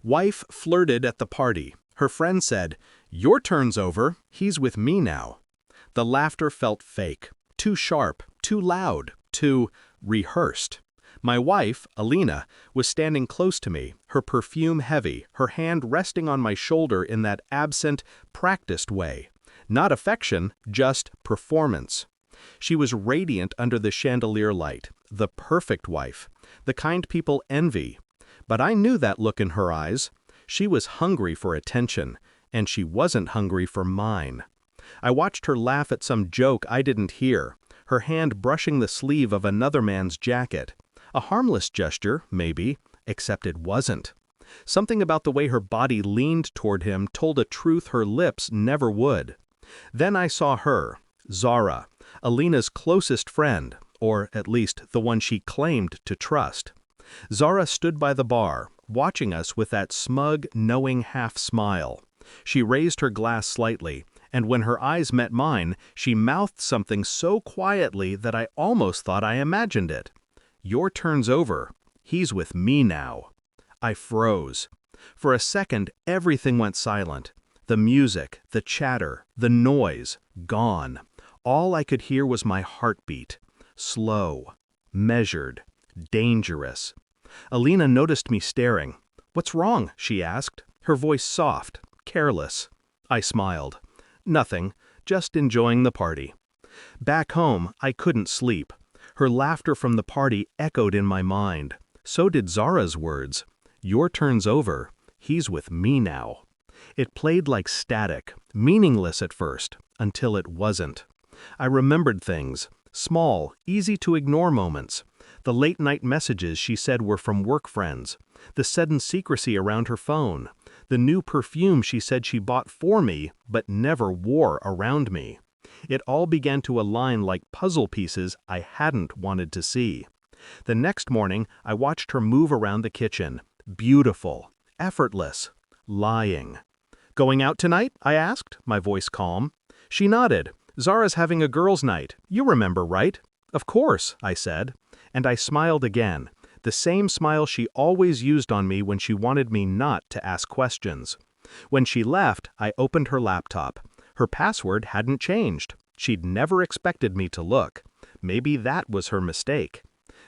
Wife flirted at the party. Her friend said, "Your turn's over, he's with me now." The laughter felt fake, too sharp, too loud, too rehearsed. My wife, Alina, was standing close to me, her perfume heavy, her hand resting on my shoulder in that absent, practiced way. Not affection, just performance. She was radiant under the chandelier light, the perfect wife, the kind people envy. But I knew that look in her eyes. She was hungry for attention, and she wasn't hungry for mine. I watched her laugh at some joke I didn't hear, her hand brushing the sleeve of another man's jacket. A harmless gesture, maybe, except it wasn't. Something about the way her body leaned toward him told a truth her lips never would. Then I saw her, Zara, Alina's closest friend, or at least the one she claimed to trust. Zara stood by the bar, watching us with that smug, knowing half-smile. She raised her glass slightly, and when her eyes met mine, she mouthed something so quietly that I almost thought I imagined it. "Your turn's over. He's with me now." I froze. For a second, everything went silent. The music, the chatter, the noise, gone. All I could hear was my heartbeat. Slow, measured, dangerous. Alina noticed me staring. "What's wrong?" she asked, her voice soft, careless. I smiled. "Nothing, just enjoying the party." Back home, I couldn't sleep. Her laughter from the party echoed in my mind. So did Zara's words. "Your turn's over. He's with me now." It played like static, meaningless at first, until it wasn't. I remembered things, small, easy-to-ignore moments. The late-night messages she said were from work friends, the sudden secrecy around her phone, the new perfume she said she bought for me but never wore around me. It all began to align like puzzle pieces I hadn't wanted to see. The next morning, I watched her move around the kitchen. Beautiful, effortless, lying. "Going out tonight?" I asked, my voice calm. She nodded. "Zara's having a girls' night. You remember, right?" "Of course," I said. And I smiled again, the same smile she always used on me when she wanted me not to ask questions. When she left, I opened her laptop. Her password hadn't changed. She'd never expected me to look. Maybe that was her mistake.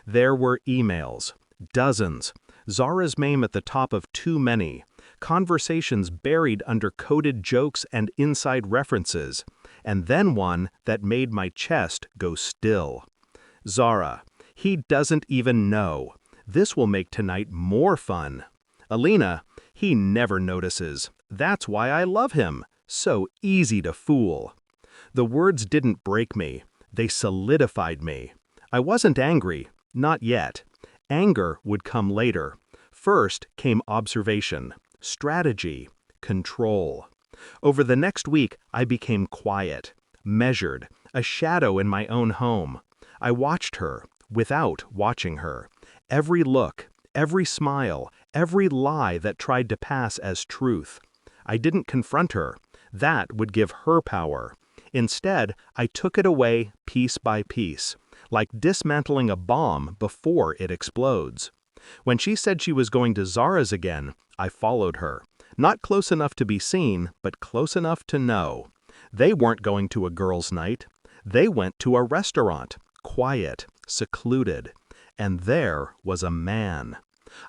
There were emails. Dozens. Zara's name at the top of too many. Conversations buried under coded jokes and inside references. And then one that made my chest go still. "Zara, he doesn't even know. This will make tonight more fun." "Alina, he never notices. That's why I love him. So easy to fool." The words didn't break me. They solidified me. I wasn't angry. Not yet. Anger would come later. First came observation, strategy, control. Over the next week, I became quiet, measured, a shadow in my own home. I watched her, without watching her. Every look, every smile, every lie that tried to pass as truth. I didn't confront her. That would give her power. Instead, I took it away piece by piece, like dismantling a bomb before it explodes. When she said she was going to Zara's again, I followed her. Not close enough to be seen, but close enough to know. They weren't going to a girls' night. They went to a restaurant, quiet, secluded. And there was a man.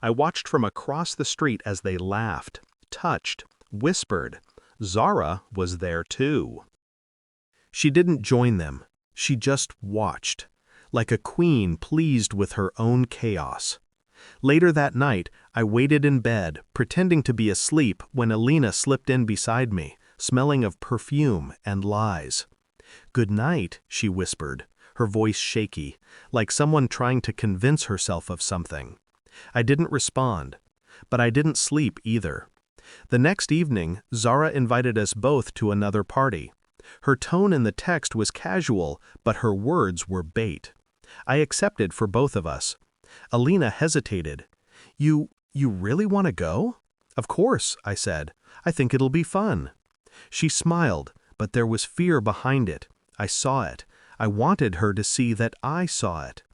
I watched from across the street as they laughed, touched, whispered. Zara was there too. She didn't join them. She just watched, like a queen pleased with her own chaos. Later that night, I waited in bed, pretending to be asleep when Alina slipped in beside me, smelling of perfume and lies. "Good night," she whispered, her voice shaky, like someone trying to convince herself of something. I didn't respond, but I didn't sleep either. The next evening, Zara invited us both to another party. Her tone in the text was casual, but her words were bait. I accepted for both of us. Alina hesitated. You really want to go?" "Of course," I said. "I think it'll be fun." She smiled, but there was fear behind it. I saw it. I wanted her to see that I saw it.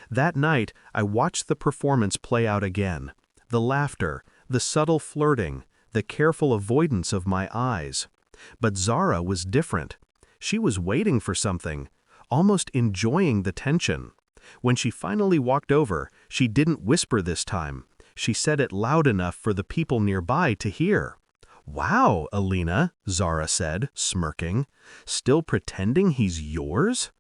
That night, I watched the performance play out again. The laughter, The subtle flirting, the careful avoidance of my eyes. But Zara was different. She was waiting for something, almost enjoying the tension. When she finally walked over, she didn't whisper this time. She said it loud enough for the people nearby to hear. "Wow, Alina," Zara said, smirking. "Still pretending he's yours?"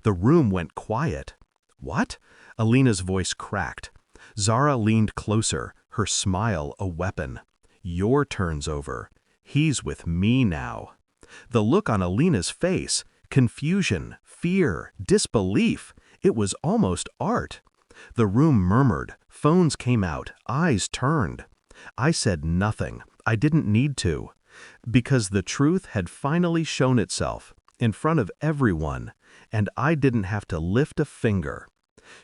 The room went quiet. "What?" Alina's voice cracked. Zara leaned closer, her smile a weapon. "Your turn's over. He's with me now." The look on Alina's face, confusion, fear, disbelief, it was almost art. The room murmured, phones came out, eyes turned. I said nothing. I didn't need to. Because the truth had finally shown itself, in front of everyone, and I didn't have to lift a finger.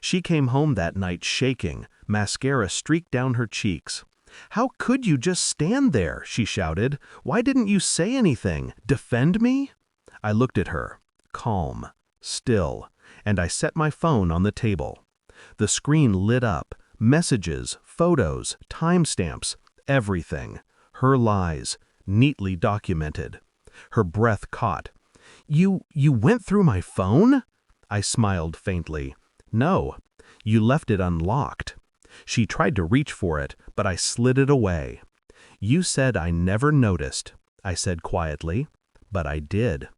She came home that night shaking, mascara streaked down her cheeks. "How could you just stand there?" she shouted. "Why didn't you say anything? Defend me?" I looked at her, calm, still, and I set my phone on the table. The screen lit up, messages, photos, timestamps, everything. Her lies, neatly documented. Her breath caught. You went through my phone?" I smiled faintly. "No, you left it unlocked." She tried to reach for it, but I slid it away. "You said I never noticed," I said quietly, but I did.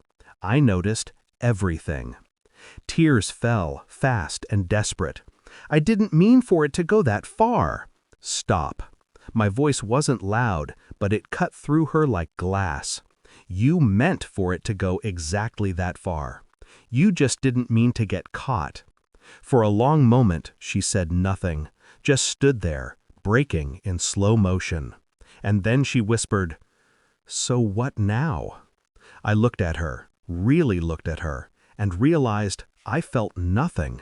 I noticed everything. Tears fell, fast and desperate. "I didn't mean for it to go that far." "Stop." My voice wasn't loud, but it cut through her like glass. "You meant for it to go exactly that far. You just didn't mean to get caught." For a long moment, she said nothing, just stood there, breaking in slow motion. And then she whispered, "So what now?" I looked at her, really looked at her, and realized I felt nothing.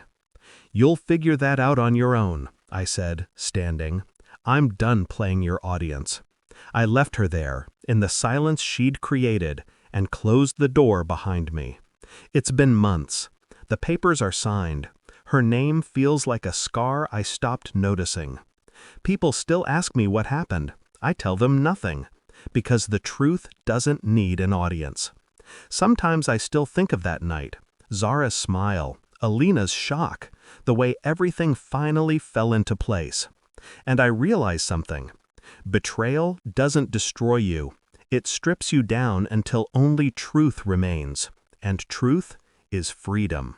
"You'll figure that out on your own," I said, standing. "I'm done playing your audience." I left her there, in the silence she'd created, and closed the door behind me. It's been months. The papers are signed. Her name feels like a scar I stopped noticing. People still ask me what happened. I tell them nothing, because the truth doesn't need an audience. Sometimes I still think of that night, Zara's smile, Alina's shock, the way everything finally fell into place. And I realize something. Betrayal doesn't destroy you. It strips you down until only truth remains. And truth is freedom.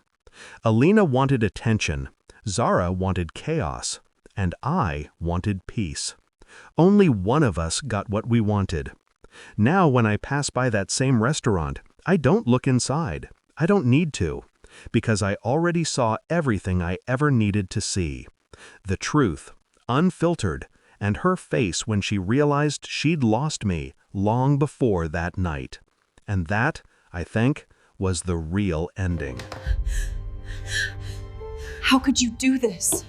Alina wanted attention, Zara wanted chaos, and I wanted peace. Only one of us got what we wanted. Now when I pass by that same restaurant, I don't look inside. I don't need to, because I already saw everything I ever needed to see. The truth, unfiltered, and her face when she realized she'd lost me long before that night. And that, I think, was the real ending. How could you do this?